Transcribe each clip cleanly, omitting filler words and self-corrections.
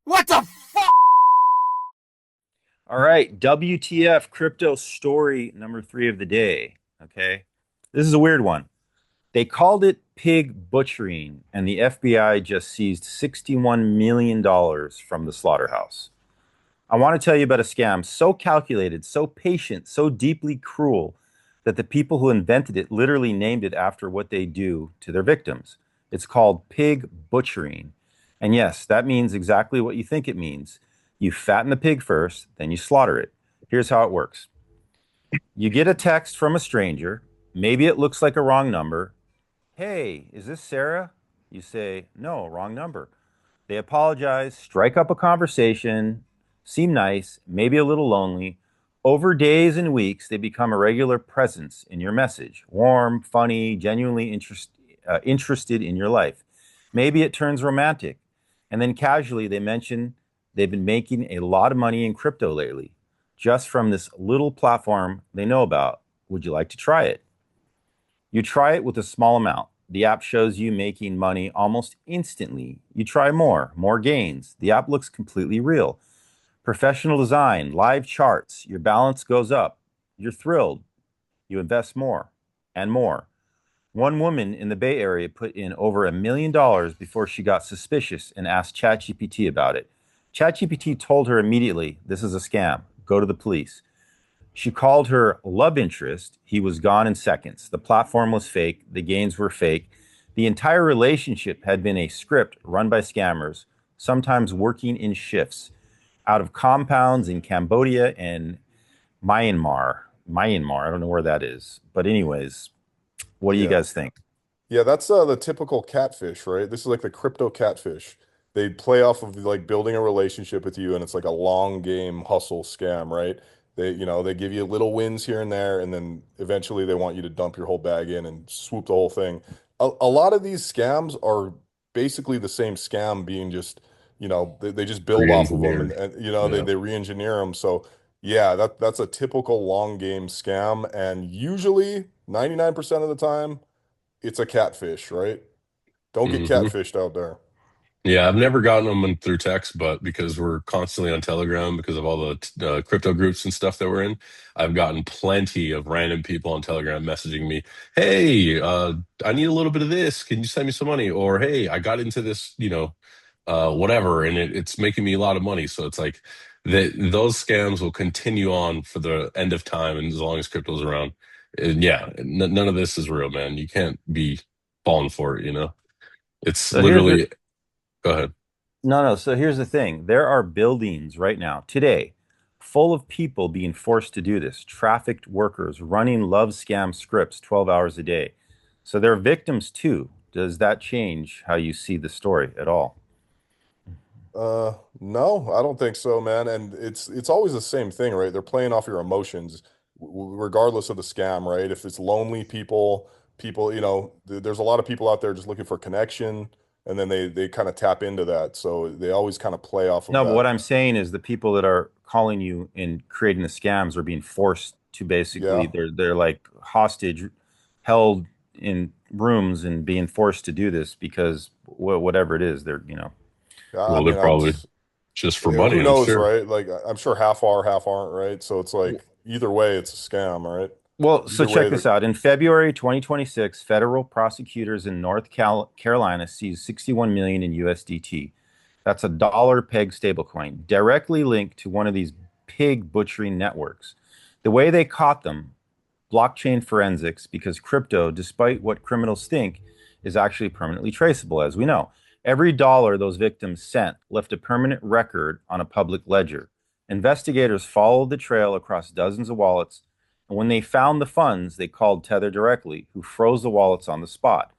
What the fuck? All right, WTF crypto story number 3 of the day. Okay. This is a weird one. They called it pig butchering, and the FBI just seized $61 million from the slaughterhouse. I want to tell you about a scam so calculated, so patient, so deeply cruel that the people who invented it literally named it after what they do to their victims. It's called pig butchering. And yes, that means exactly what you think it means. You fatten the pig first, then you slaughter it. Here's how it works. You get a text from a stranger. Maybe it looks like a wrong number. Hey, is this Sarah? You say, no, wrong number. They apologize, strike up a conversation, seem nice, maybe a little lonely. Over days and weeks, they become a regular presence in your message, warm, funny, genuinely interested in your life. Maybe it turns romantic. And then casually, they mention they've been making a lot of money in crypto lately, just from this little platform they know about. Would you like to try it? You try it with a small amount. The app shows you making money almost instantly. You try more gains. The app looks completely real. Professional design, live charts, your balance goes up. You're thrilled. You invest more and more. One woman in the Bay Area put in over $1 million before she got suspicious and asked ChatGPT about it. ChatGPT told her immediately, this is a scam. Go to the police. She called her love interest. He was gone in seconds. The platform was fake. The gains were fake. The entire relationship had been a script run by scammers, sometimes working in shifts out of compounds in Cambodia and Myanmar. Myanmar, I don't know where that is. But, anyways, what do you Yeah. guys think? Yeah, that's the typical catfish, right? This is like the crypto catfish. They play off of like building a relationship with you and it's like a long game hustle scam, right? They give you little wins here and there, and then eventually they want you to dump your whole bag in and swoop the whole thing. A lot of these scams are basically the same scam being just, they just build off of them, and, Re-engineered. they Yeah. they re-engineer them. So yeah, that's a typical long game scam, and usually 99% of the time it's a catfish, right? Don't get hmm catfished out there. Yeah, I've never gotten them through text, but because we're constantly on Telegram because of all the crypto groups and stuff that we're in, I've gotten plenty of random people on Telegram messaging me, "Hey, I need a little bit of this. Can you send me some money?" Or, "Hey, I got into this, whatever, and it's making me a lot of money." So it's like that those scams will continue on for the end of time, and as long as crypto's around. And yeah, none of this is real, man. You can't be falling for it. It's So here's the literally. Go ahead. no, no. So here's the thing. There are buildings right now, today, full of people being forced to do this, trafficked workers running love scam scripts 12 hours a day. So they're victims too. Does that change how you see the story at all? No, I don't think so, man. And it's always the same thing, right? They're playing off your emotions, regardless of the scam, right? If it's lonely people, there's a lot of people out there just looking for connection, and then they kind of tap into that. So they always kind of play off of No, but that. what I'm saying is the people that are calling you and creating the scams are being forced to basically Yeah. they're like hostage held in rooms and being forced to do this because whatever it is, they're. Yeah, I Well, they're mean, probably just for money, who I'm knows, sure. right? Like, I'm sure half are, half aren't, right? So it's like either way, it's a scam, right? Well, so Either check way, this they're out. In February 2026, federal prosecutors in Carolina seized 61 million in USDT. That's a dollar peg stablecoin, directly linked to one of these pig butchering networks. The way they caught them, blockchain forensics, because crypto, despite what criminals think, is actually permanently traceable, as we know. Every dollar those victims sent left a permanent record on a public ledger. Investigators followed the trail across dozens of wallets, and when they found the funds, they called Tether directly, who froze the wallets on the spot.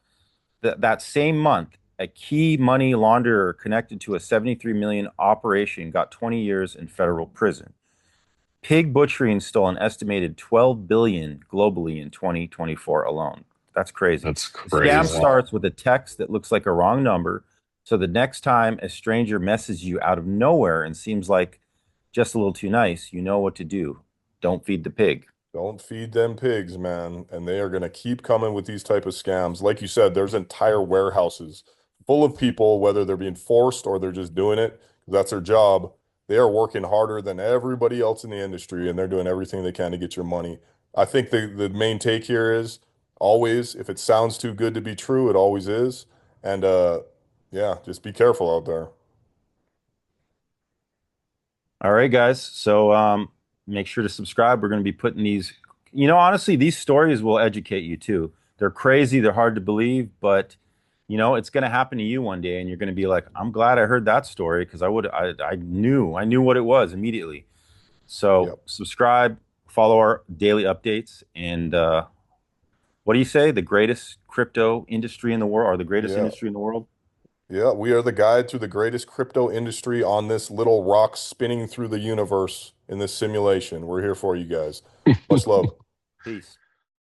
That same month, a key money launderer connected to a 73 million operation got 20 years in federal prison. Pig butchering stole an estimated 12 billion globally in 2024 alone. That's crazy. That's The scam crazy. wow. starts with a text that looks like a wrong number. So the next time a stranger messages you out of nowhere and seems like just a little too nice, you know what to do. Don't feed the pig. Don't feed them pigs, man. And they are going to keep coming with these type of scams. Like you said, there's entire warehouses full of people, whether they're being forced or they're just doing it. That's their job. They are working harder than everybody else in the industry, and they're doing everything they can to get your money. I think the main take here is always, if it sounds too good to be true, it always is. And yeah, just be careful out there. All right, guys. So make sure to subscribe. We're going to be putting these, honestly, these stories will educate you too. They're crazy, they're hard to believe, but it's going to happen to you one day and you're going to be like, I'm glad I heard that story because I knew what it was immediately. So Yep. subscribe, follow our daily updates, and what do you say? The greatest crypto industry in the world, or the greatest Yeah. industry in the world? Yeah. We are the guide to the greatest crypto industry on this little rock spinning through the universe in this simulation. We're here for you guys. Much love. Peace.